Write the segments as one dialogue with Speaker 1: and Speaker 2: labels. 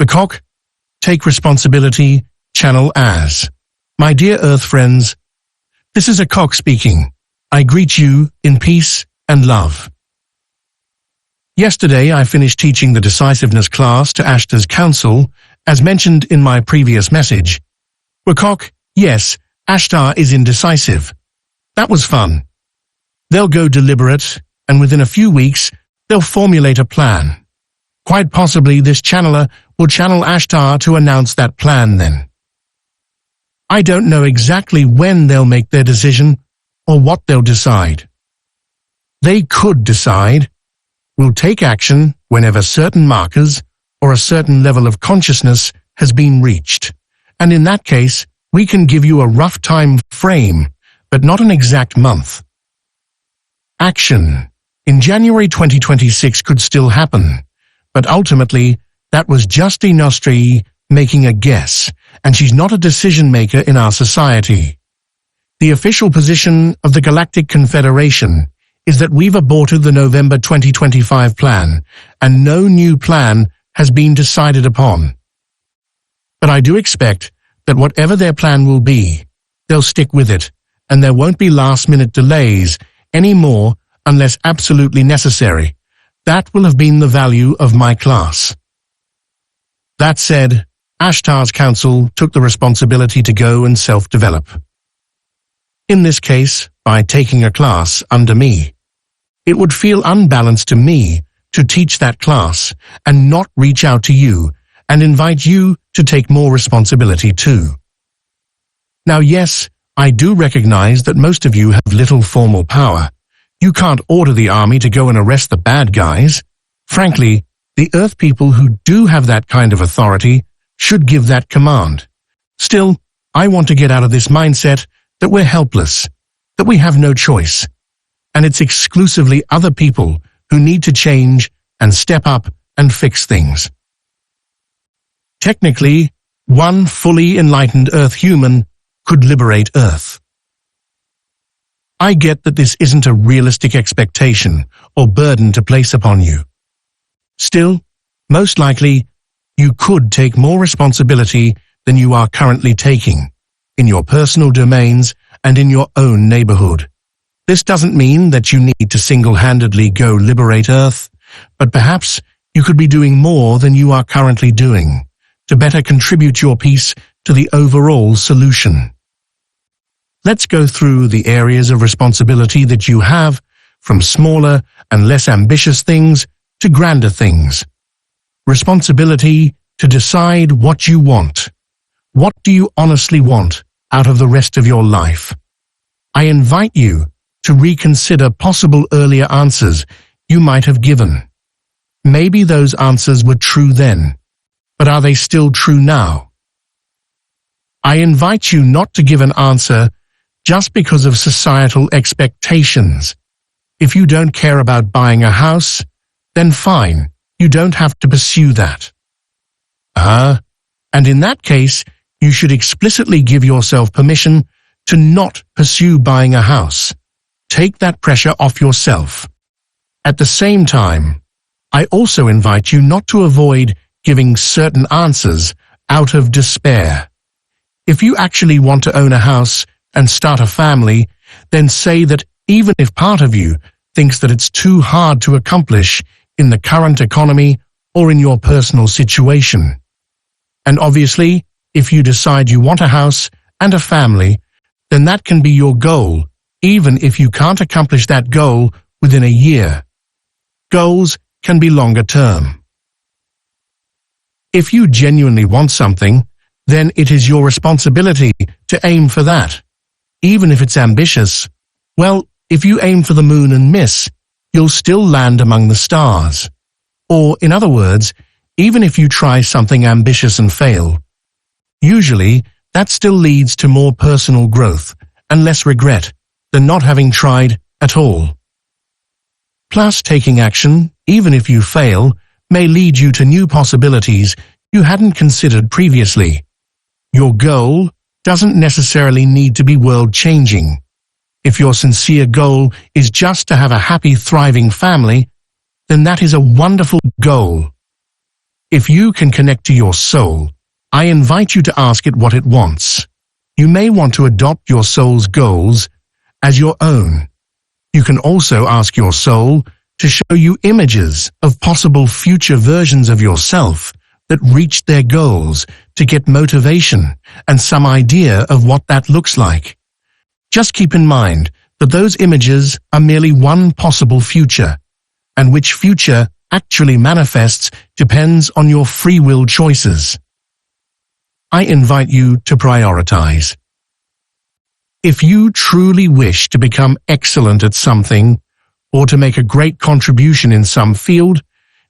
Speaker 1: Wakok, take responsibility, channel as. My dear Earth friends, this is Wakok speaking. I greet you in peace and love. Yesterday I finished teaching the decisiveness class to Ashtar's council, as mentioned in my previous message. Wakok, yes, Ashtar is indecisive. That was fun. They'll go deliberate, and within a few weeks, they'll formulate a plan. Quite possibly this channeler will channel Ashtar to announce that plan then. I don't know exactly when they'll make their decision or what they'll decide. They could decide, we'll take action whenever certain markers or a certain level of consciousness has been reached, and in that case, we can give you a rough time frame, but not an exact month. Action in January 2026 could still happen, but ultimately, that was Justi Nostri making a guess, and she's not a decision-maker in our society. The official position of the Galactic Confederation is that we've aborted the November 2025 plan, and no new plan has been decided upon. But I do expect that whatever their plan will be, they'll stick with it, and there won't be last-minute delays anymore unless absolutely necessary. That will have been the value of my class. That said, Ashtar's council took the responsibility to go and self-develop. In this case, by taking a class under me. It would feel unbalanced to me to teach that class and not reach out to you and invite you to take more responsibility too. Now yes, I do recognize that most of you have little formal power. You can't order the army to go and arrest the bad guys. Frankly, the Earth people who do have that kind of authority should give that command. Still, I want to get out of this mindset that we're helpless, that we have no choice, and it's exclusively other people who need to change and step up and fix things. Technically, one fully enlightened Earth human could liberate Earth. I get that this isn't a realistic expectation or burden to place upon you. Still, most likely, you could take more responsibility than you are currently taking, in your personal domains and in your own neighborhood. This doesn't mean that you need to single-handedly go liberate Earth, but perhaps you could be doing more than you are currently doing, to better contribute your piece to the overall solution. Let's go through the areas of responsibility that you have, from smaller and less ambitious things to grander things. Responsibility to decide what you want. What do you honestly want out of the rest of your life? I invite you to reconsider possible earlier answers you might have given. Maybe those answers were true then, but are they still true now? I invite you not to give an answer just because of societal expectations. If you don't care about buying a house, then fine, you don't have to pursue that. And in that case, you should explicitly give yourself permission to not pursue buying a house. Take that pressure off yourself. At the same time, I also invite you not to avoid giving certain answers out of despair. If you actually want to own a house and start a family, then say that even if part of you thinks that it's too hard to accomplish in the current economy or in your personal situation. And obviously, if you decide you want a house and a family, then that can be your goal, even if you can't accomplish that goal within a year. Goals can be longer term. If you genuinely want something, then it is your responsibility to aim for that. Even if it's ambitious, well, if you aim for the moon and miss, you'll still land among the stars. Or, in other words, even if you try something ambitious and fail, usually that still leads to more personal growth and less regret than not having tried at all. Plus, taking action, even if you fail, may lead you to new possibilities you hadn't considered previously. Your goal doesn't necessarily need to be world-changing. If your sincere goal is just to have a happy, thriving family, then that is a wonderful goal. If you can connect to your soul, I invite you to ask it what it wants. You may want to adopt your soul's goals as your own. You can also ask your soul to show you images of possible future versions of yourself that reached their goals to get motivation and some idea of what that looks like. Just keep in mind that those images are merely one possible future, and which future actually manifests depends on your free will choices. I invite you to prioritize. If you truly wish to become excellent at something, or to make a great contribution in some field,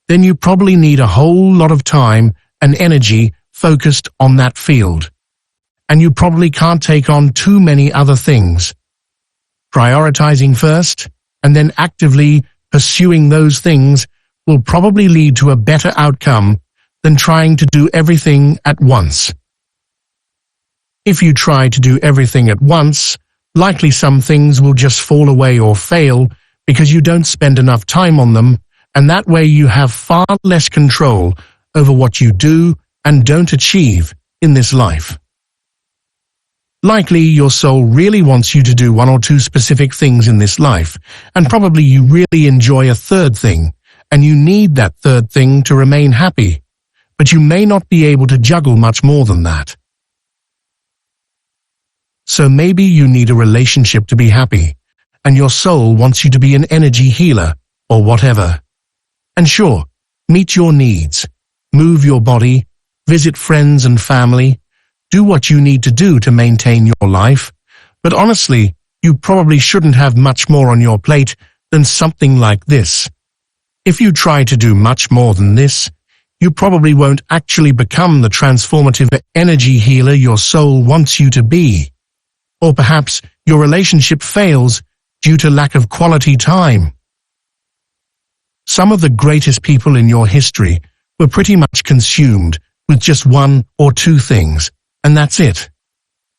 Speaker 1: then you probably need a whole lot of time and energy focused on that field. And you probably can't take on too many other things. Prioritizing first, and then actively pursuing those things will probably lead to a better outcome than trying to do everything at once. If you try to do everything at once, likely some things will just fall away or fail because you don't spend enough time on them, and that way you have far less control over what you do and don't achieve in this life. Likely your soul really wants you to do one or two specific things in this life, and probably you really enjoy a third thing, and you need that third thing to remain happy, but you may not be able to juggle much more than that. So maybe you need a relationship to be happy, and your soul wants you to be an energy healer, or whatever. And sure, meet your needs, move your body, visit friends and family, do what you need to do to maintain your life, but honestly, you probably shouldn't have much more on your plate than something like this. If you try to do much more than this, you probably won't actually become the transformative energy healer your soul wants you to be. Or perhaps your relationship fails due to lack of quality time. Some of the greatest people in your history were pretty much consumed with just one or two things, and that's it.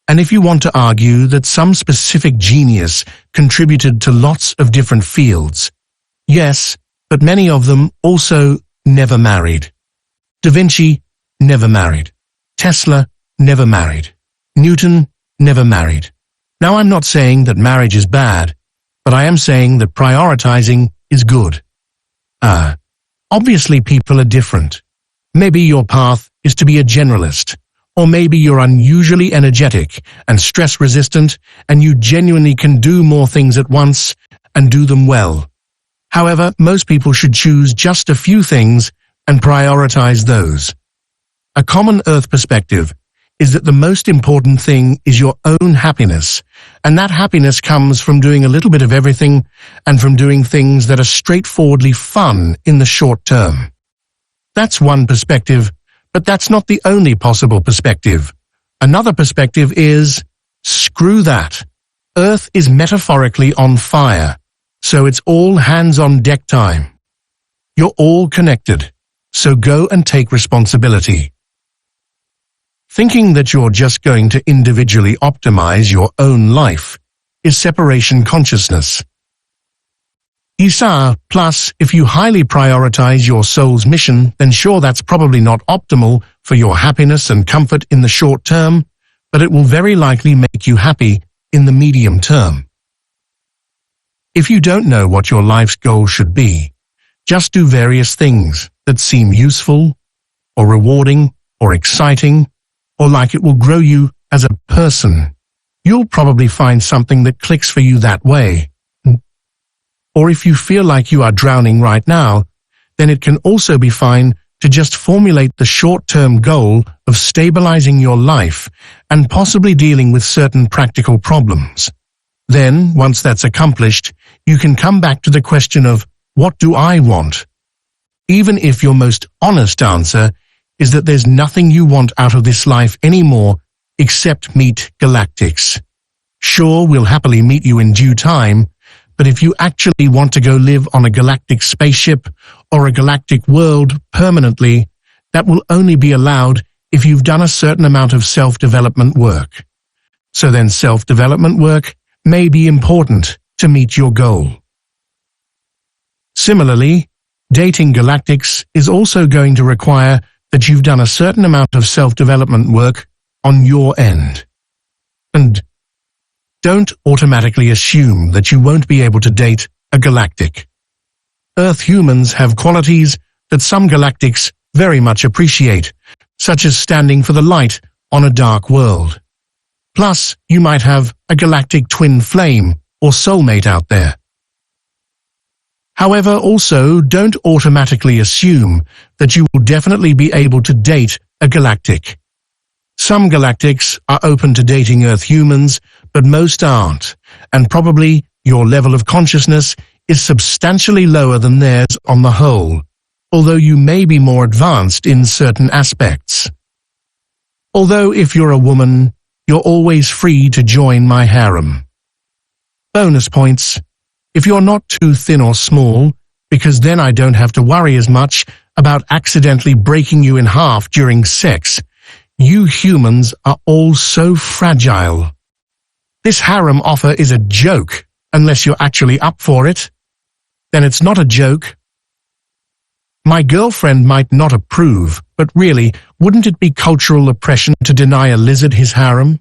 Speaker 1: And if you want to argue that some specific genius contributed to lots of different fields, yes, but many of them also never married. Da Vinci never married. Tesla never married. Newton never married. Now I'm not saying that marriage is bad, but I am saying that prioritizing is good. Obviously people are different. Maybe your path is to be a generalist, or maybe you're unusually energetic and stress-resistant and you genuinely can do more things at once and do them well. However, most people should choose just a few things and prioritize those. A common Earth perspective is that the most important thing is your own happiness, and that happiness comes from doing a little bit of everything and from doing things that are straightforwardly fun in the short term. That's one perspective, but that's not the only possible perspective. Another perspective is, screw that. Earth is metaphorically on fire, so it's all hands-on-deck time. You're all connected, so go and take responsibility. Thinking that you're just going to individually optimize your own life is separation consciousness. Plus, if you highly prioritize your soul's mission, then sure, that's probably not optimal for your happiness and comfort in the short term, but it will very likely make you happy in the medium term. If you don't know what your life's goal should be, just do various things that seem useful, or rewarding, or exciting, or like it will grow you as a person. You'll probably find something that clicks for you that way. Or if you feel like you are drowning right now, then it can also be fine to just formulate the short-term goal of stabilizing your life and possibly dealing with certain practical problems. Then, once that's accomplished, you can come back to the question of, what do I want? Even if your most honest answer is that there's nothing you want out of this life anymore except meet Galactics. Sure, we'll happily meet you in due time, but if you actually want to go live on a galactic spaceship or a galactic world permanently, that will only be allowed if you've done a certain amount of self-development work. So then self-development work may be important to meet your goal. Similarly, dating galactics is also going to require that you've done a certain amount of self-development work on your end. And don't automatically assume that you won't be able to date a galactic. Earth humans have qualities that some galactics very much appreciate, such as standing for the light on a dark world. Plus, you might have a galactic twin flame or soulmate out there. However, also don't automatically assume that you will definitely be able to date a galactic. Some galactics are open to dating Earth humans, but most aren't, and probably your level of consciousness is substantially lower than theirs on the whole, although you may be more advanced in certain aspects. Although if you're a woman, you're always free to join my harem. Bonus points. If you're not too thin or small, because then I don't have to worry as much about accidentally breaking you in half during sex. You humans are all so fragile. This harem offer is a joke, unless you're actually up for it. Then it's not a joke. My girlfriend might not approve, but really, wouldn't it be cultural oppression to deny a lizard his harem?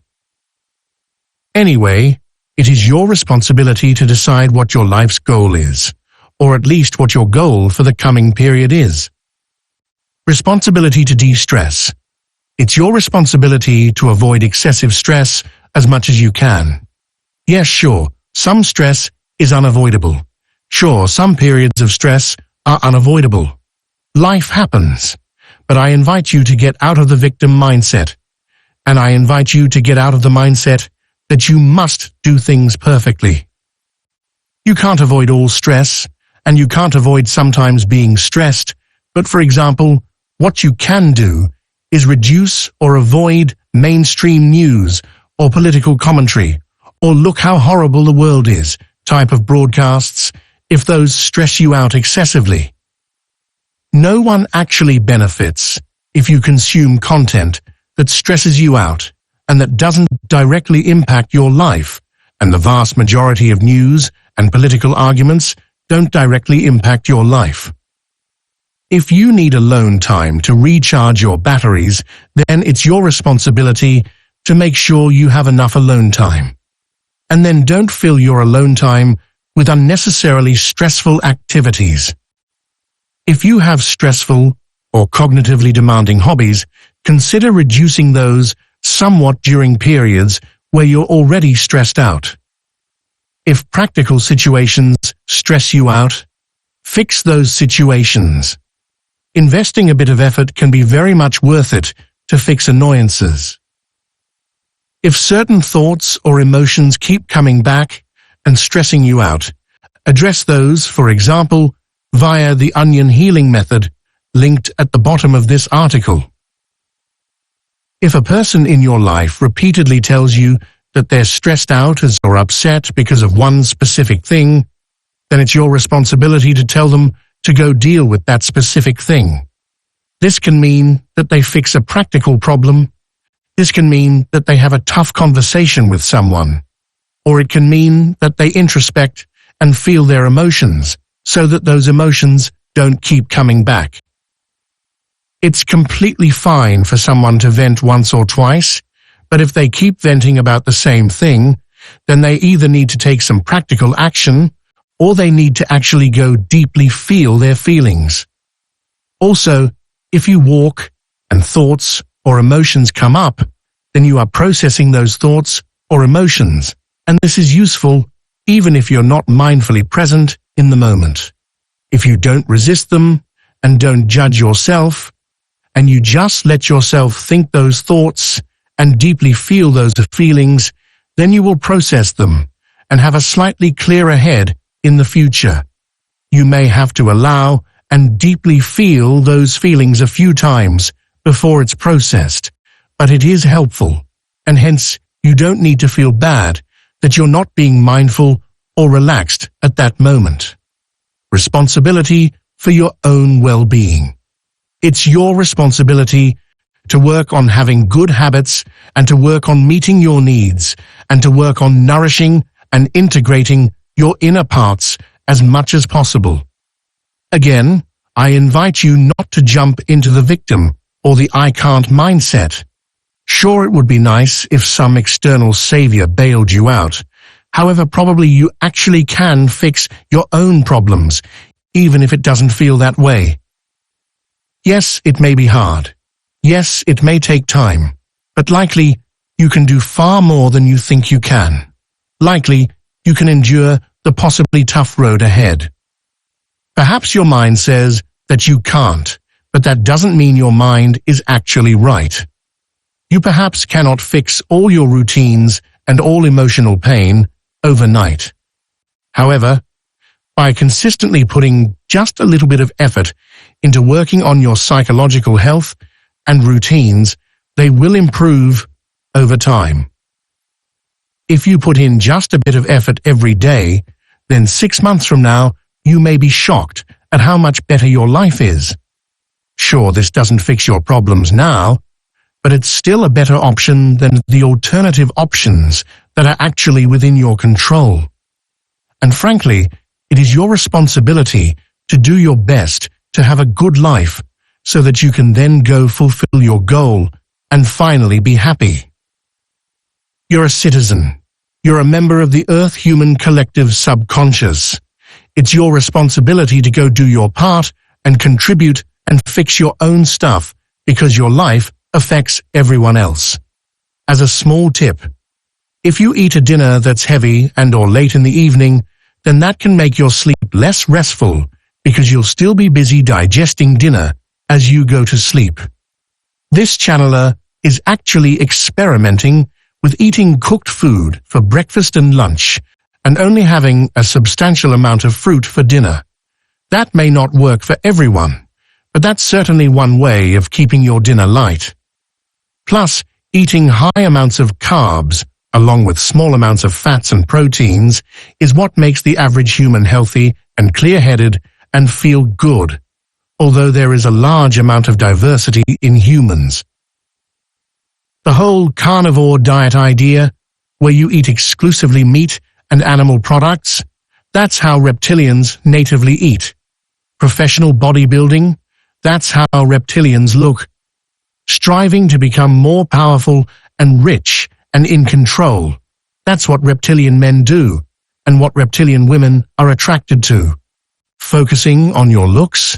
Speaker 1: Anyway, it is your responsibility to decide what your life's goal is, or at least what your goal for the coming period is. Responsibility to de-stress. It's your responsibility to avoid excessive stress as much as you can. Yes, sure, some stress is unavoidable. Sure, some periods of stress are unavoidable. Life happens, but I invite you to get out of the victim mindset, and I invite you to get out of the mindset that you must do things perfectly. You can't avoid all stress, and you can't avoid sometimes being stressed, but for example, what you can do is reduce or avoid mainstream news or political commentary, or look how horrible the world is type of broadcasts if those stress you out excessively. No one actually benefits if you consume content that stresses you out and that doesn't directly impact your life, and the vast majority of news and political arguments don't directly impact your life. If you need alone time to recharge your batteries, then it's your responsibility to make sure you have enough alone time. And then don't fill your alone time with unnecessarily stressful activities. If you have stressful or cognitively demanding hobbies, consider reducing those somewhat during periods where you're already stressed out. If practical situations stress you out, fix those situations. Investing a bit of effort can be very much worth it to fix annoyances. If certain thoughts or emotions keep coming back and stressing you out, address those, for example, via the onion healing method linked at the bottom of this article. If a person in your life repeatedly tells you that they're stressed out or upset because of one specific thing, then it's your responsibility to tell them to go deal with that specific thing. This can mean that they fix a practical problem. This can mean that they have a tough conversation with someone. Or it can mean that they introspect and feel their emotions so that those emotions don't keep coming back. It's completely fine for someone to vent once or twice, but if they keep venting about the same thing, then they either need to take some practical action or they need to actually go deeply feel their feelings. Also, if you walk and thoughts or emotions come up, then you are processing those thoughts or emotions, and this is useful even if you're not mindfully present in the moment. If you don't resist them and don't judge yourself, and you just let yourself think those thoughts and deeply feel those feelings, then you will process them and have a slightly clearer head in the future. You may have to allow and deeply feel those feelings a few times before it's processed, but it is helpful, and hence you don't need to feel bad that you're not being mindful or relaxed at that moment. Responsibility for your own well-being. It's your responsibility to work on having good habits and to work on meeting your needs and to work on nourishing and integrating your inner parts as much as possible. Again, I invite you not to jump into the victim or the I can't mindset. Sure, it would be nice if some external savior bailed you out. However, probably you actually can fix your own problems, even if it doesn't feel that way. Yes, it may be hard. Yes, it may take time. But likely, you can do far more than you think you can. Likely, you can endure the possibly tough road ahead. Perhaps your mind says that you can't, but that doesn't mean your mind is actually right. You perhaps cannot fix all your routines and all emotional pain overnight. However, by consistently putting just a little bit of effort into working on your psychological health and routines, they will improve over time. If you put in just a bit of effort every day, then 6 months from now, you may be shocked at how much better your life is. Sure, this doesn't fix your problems now, but it's still a better option than the alternative options that are actually within your control. And frankly, it is your responsibility to do your best to have a good life so that you can then go fulfill your goal and finally be happy. You're a citizen. You're a member of the Earth Human Collective Subconscious. It's your responsibility to go do your part and contribute and fix your own stuff because your life affects everyone else. As a small tip, if you eat a dinner that's heavy and or late in the evening, then that can make your sleep less restful because you'll still be busy digesting dinner as you go to sleep. This channeler is actually experimenting with eating cooked food for breakfast and lunch and only having a substantial amount of fruit for dinner. That may not work for everyone, but that's certainly one way of keeping your dinner light. Plus, eating high amounts of carbs, along with small amounts of fats and proteins, is what makes the average human healthy and clear-headed and feel good, although there is a large amount of diversity in humans. The whole carnivore diet idea, where you eat exclusively meat and animal products, that's how reptilians natively eat. Professional bodybuilding, that's how reptilians look. Striving to become more powerful and rich and in control, that's what reptilian men do and what reptilian women are attracted to. Focusing on your looks,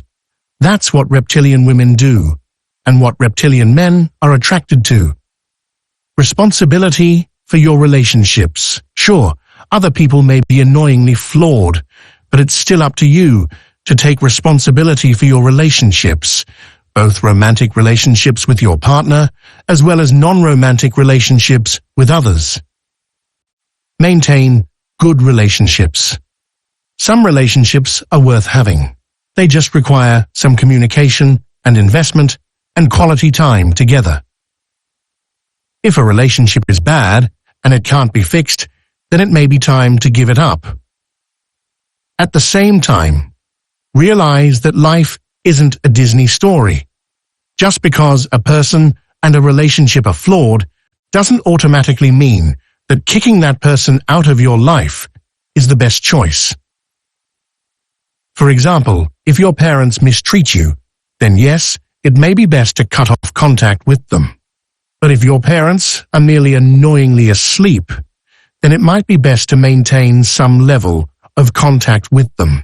Speaker 1: that's what reptilian women do and what reptilian men are attracted to. Responsibility for your relationships. Sure, other people may be annoyingly flawed, but it's still up to you to take responsibility for your relationships, both romantic relationships with your partner as well as non-romantic relationships with others. Maintain good relationships. Some relationships are worth having. They just require some communication and investment and quality time together. If a relationship is bad and it can't be fixed, then it may be time to give it up. At the same time, realize that life isn't a Disney story. Just because a person and a relationship are flawed doesn't automatically mean that kicking that person out of your life is the best choice. For example, if your parents mistreat you, then yes, it may be best to cut off contact with them. But if your parents are merely annoyingly asleep, then it might be best to maintain some level of contact with them,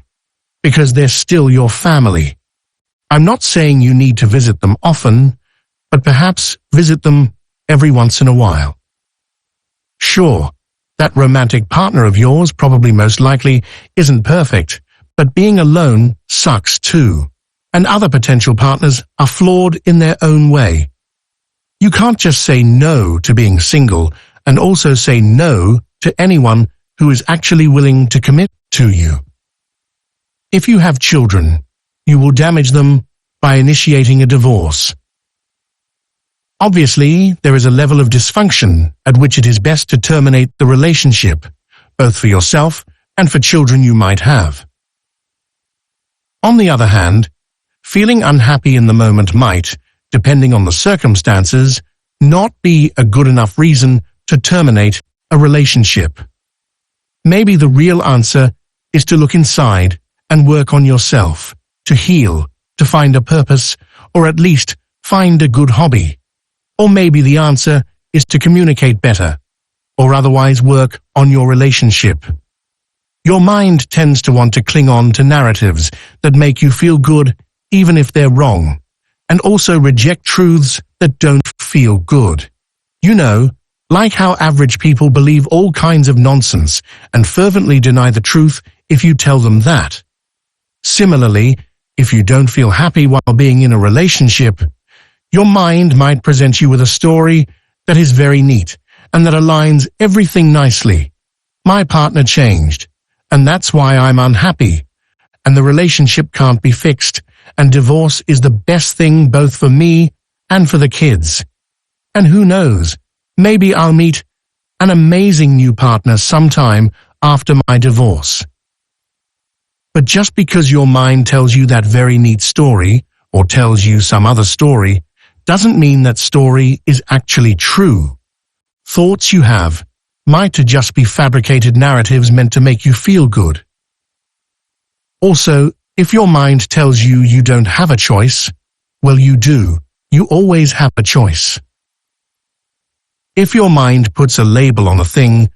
Speaker 1: because they're still your family. I'm not saying you need to visit them often, but perhaps visit them every once in a while. Sure, that romantic partner of yours probably most likely isn't perfect, but being alone sucks too, and other potential partners are flawed in their own way. You can't just say no to being single and also say no to anyone who is actually willing to commit to you. If you have children, you will damage them by initiating a divorce. Obviously, there is a level of dysfunction at which it is best to terminate the relationship, both for yourself and for children you might have. On the other hand, feeling unhappy in the moment might, depending on the circumstances, not be a good enough reason to terminate a relationship. Maybe the real answer is to look inside and work on yourself, to heal to find a purpose, or at least find a good hobby. Or maybe the answer is to communicate better, or otherwise work on your relationship. Your mind tends to want to cling on to narratives that make you feel good even if they're wrong, and also reject truths that don't feel good. You know, like how average people believe all kinds of nonsense and fervently deny the truth if you tell them that. Similarly, if you don't feel happy while being in a relationship, your mind might present you with a story that is very neat and that aligns everything nicely. My partner changed, and that's why I'm unhappy, and the relationship can't be fixed, and divorce is the best thing both for me and for the kids. And who knows, maybe I'll meet an amazing new partner sometime after my divorce. But just because your mind tells you that very neat story, or tells you some other story, doesn't mean that story is actually true. Thoughts you have might just be fabricated narratives meant to make you feel good. Also, if your mind tells you you don't have a choice, well, you do. You always have a choice. If your mind puts a label on a thing,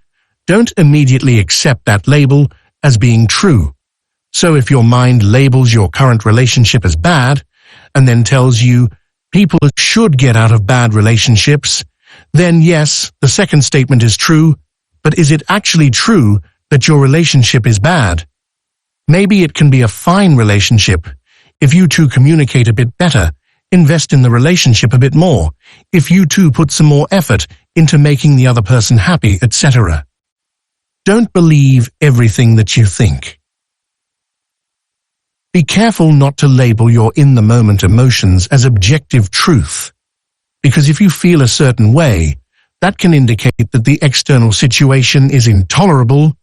Speaker 1: don't immediately accept that label as being true. So if your mind labels your current relationship as bad, and then tells you people should get out of bad relationships, then yes, the second statement is true, but is it actually true that your relationship is bad? Maybe it can be a fine relationship if you two communicate a bit better, invest in the relationship a bit more, if you two put some more effort into making the other person happy, etc. Don't believe everything that you think. Be careful not to label your in-the-moment emotions as objective truth, because if you feel a certain way, that can indicate that the external situation is intolerable,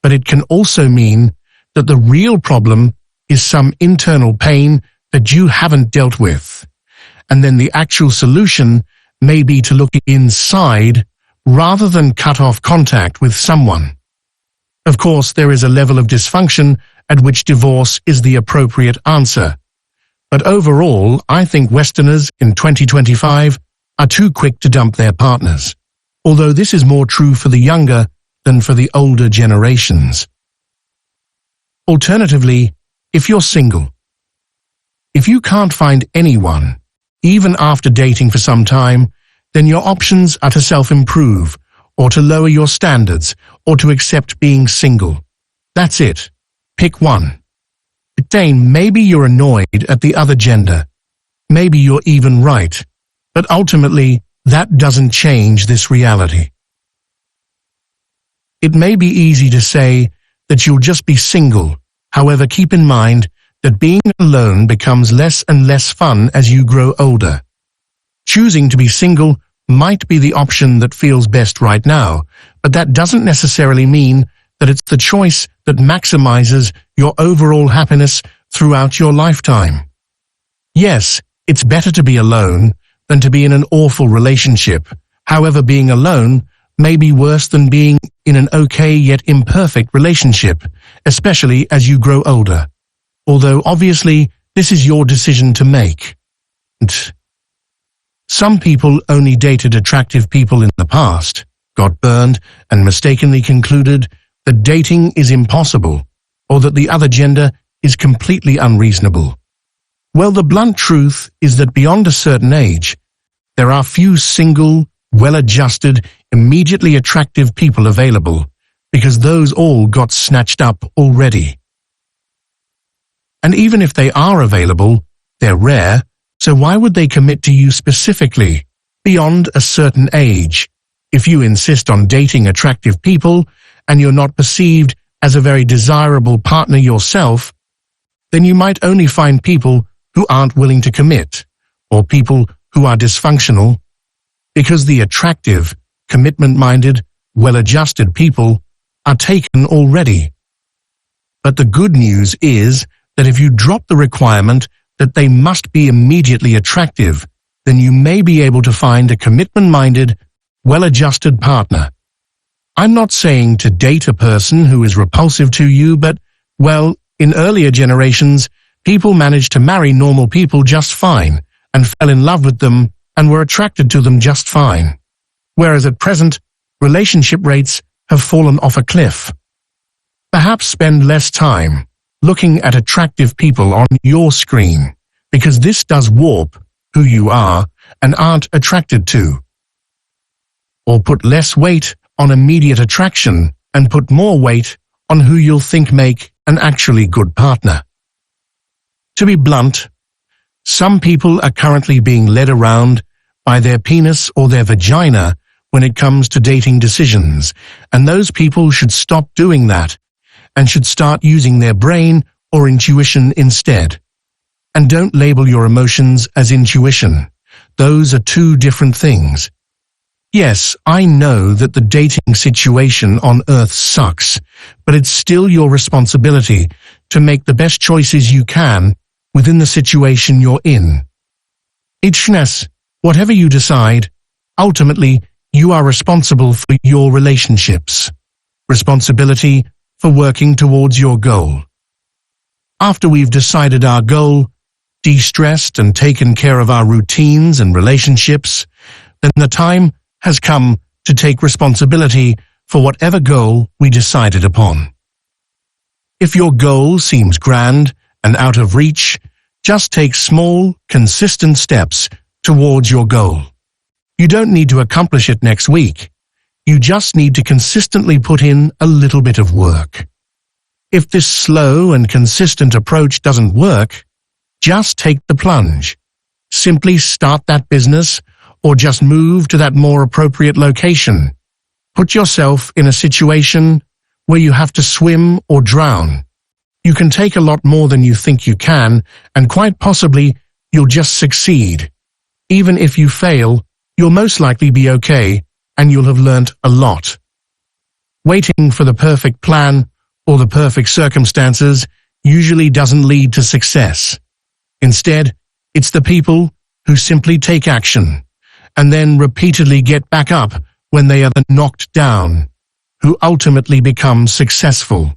Speaker 1: but it can also mean that the real problem is some internal pain that you haven't dealt with, and then the actual solution may be to look inside rather than cut off contact with someone. Of course, there is a level of dysfunction at which divorce is the appropriate answer. But overall, I think Westerners in 2025 are too quick to dump their partners, although this is more true for the younger than for the older generations. Alternatively, if you're single, if you can't find anyone, even after dating for some time, then your options are to self-improve, or to lower your standards, or to accept being single. That's it. Pick one. Dane, maybe you're annoyed at the other gender. Maybe you're even right. But ultimately, that doesn't change this reality. It may be easy to say that you'll just be single. However, keep in mind that being alone becomes less and less fun as you grow older. Choosing to be single might be the option that feels best right now, but that doesn't necessarily mean that it's the choice that maximizes your overall happiness throughout your lifetime. Yes, it's better to be alone than to be in an awful relationship. However, being alone may be worse than being in an okay yet imperfect relationship, especially as you grow older. Although obviously, this is your decision to make. Some people only dated attractive people in the past, got burned, and mistakenly concluded that dating is impossible, or that the other gender is completely unreasonable. Well, the blunt truth is that beyond a certain age, there are few single, well-adjusted, immediately attractive people available, because those all got snatched up already. And even if they are available, they're rare, so why would they commit to you specifically, beyond a certain age? If you insist on dating attractive people, and you're not perceived as a very desirable partner yourself, then you might only find people who aren't willing to commit, or people who are dysfunctional, because the attractive, commitment-minded, well-adjusted people are taken already. But the good news is that if you drop the requirement that they must be immediately attractive, then you may be able to find a commitment-minded, well-adjusted partner. I'm not saying to date a person who is repulsive to you, but, well, in earlier generations, People managed to marry normal people just fine, and fell in love with them and were attracted to them just fine. Whereas at present, relationship rates have fallen off a cliff. Perhaps spend less time looking at attractive people on your screen, because this does warp who you are and aren't attracted to. Or put less weight on immediate attraction and put more weight on who you'll think make an actually good partner. To be blunt, some people are currently being led around by their penis or their vagina when it comes to dating decisions, and those people should stop doing that and should start using their brain or intuition instead. And don't label your emotions as intuition. Those are two different things. Yes, I know that the dating situation on Earth sucks, but it's still your responsibility to make the best choices you can within the situation you're in. Itchness, whatever you decide, ultimately you are responsible for your relationships. Responsibility for working towards your goal. After we've decided our goal, de-stressed and taken care of our routines and relationships, then the time has come to take responsibility for whatever goal we decided upon. If your goal seems grand and out of reach, just take small, consistent steps towards your goal. You don't need to accomplish it next week. You just need to consistently put in a little bit of work. If this slow and consistent approach doesn't work, just take the plunge. Simply start that business or just move to that more appropriate location. Put yourself in a situation where you have to swim or drown. You can take a lot more than you think you can, and quite possibly you'll just succeed. Even if you fail, you'll most likely be okay, and you'll have learnt a lot. Waiting for the perfect plan or the perfect circumstances usually doesn't lead to success. Instead, it's the people who simply take action and then repeatedly get back up when they are knocked down, who ultimately become successful.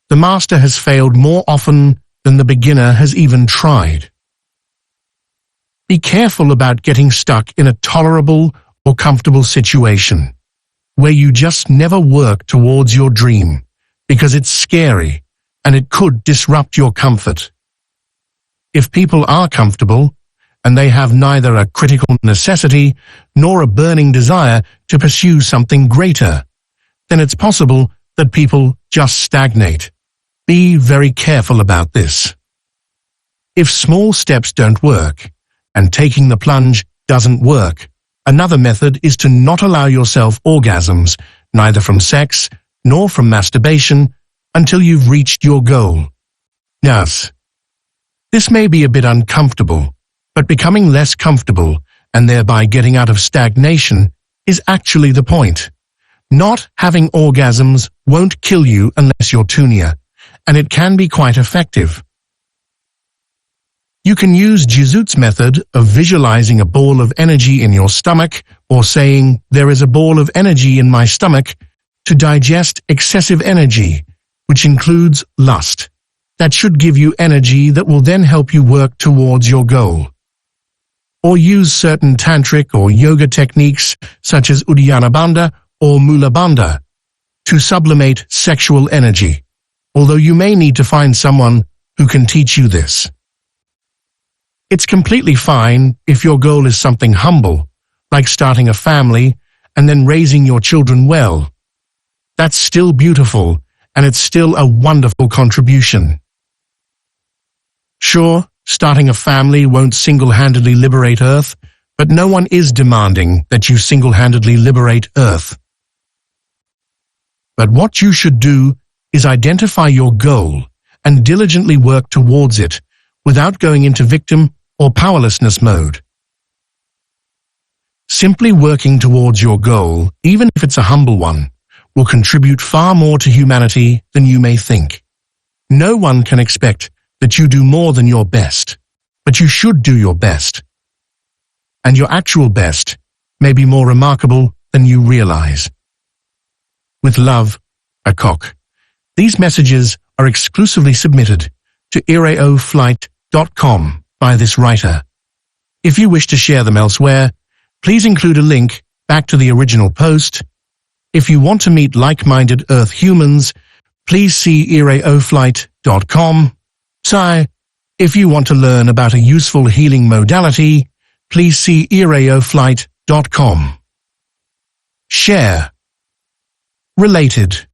Speaker 1: The master has failed more often than the beginner has even tried. Be careful about getting stuck in a tolerable or comfortable situation where you just never work towards your dream, because it's scary and it could disrupt your comfort. If people are comfortable and they have neither a critical necessity nor a burning desire to pursue something greater, then it's possible that people just stagnate. Be very careful about this. If small steps don't work and taking the plunge doesn't work, another method is to not allow yourself orgasms, neither from sex nor from masturbation, until you've reached your goal. Yes, this may be a bit uncomfortable, but becoming less comfortable and thereby getting out of stagnation is actually the point. Not having orgasms won't kill you unless you're Tunia, and it can be quite effective. You can use Jizut's method of visualizing a ball of energy in your stomach or saying, "There is a ball of energy in my stomach," to digest excessive energy, which includes lust. That should give you energy that will then help you work towards your goal. Or use certain tantric or yoga techniques such as Uddiyana Bandha or Mula Bandha to sublimate sexual energy, although you may need to find someone who can teach you this. It's completely fine if your goal is something humble, like starting a family and then raising your children well. That's still beautiful, and it's still a wonderful contribution. Sure, starting a family won't single-handedly liberate Earth, but no one is demanding that you single-handedly liberate Earth. But what you should do is identify your goal and diligently work towards it without going into victim or powerlessness mode. Simply working towards your goal, even if it's a humble one, will contribute far more to humanity than you may think. No one can expect that you do more than your best, but you should do your best. And your actual best may be more remarkable than you realize. With love, Akok. These messages are exclusively submitted to iraoflight.com by this writer. If you wish to share them elsewhere, please include a link back to the original post. If you want to meet like-minded Earth humans, please see iraoflight.com. If you want to learn about a useful healing modality, please see iraoflight.com. Share. Related.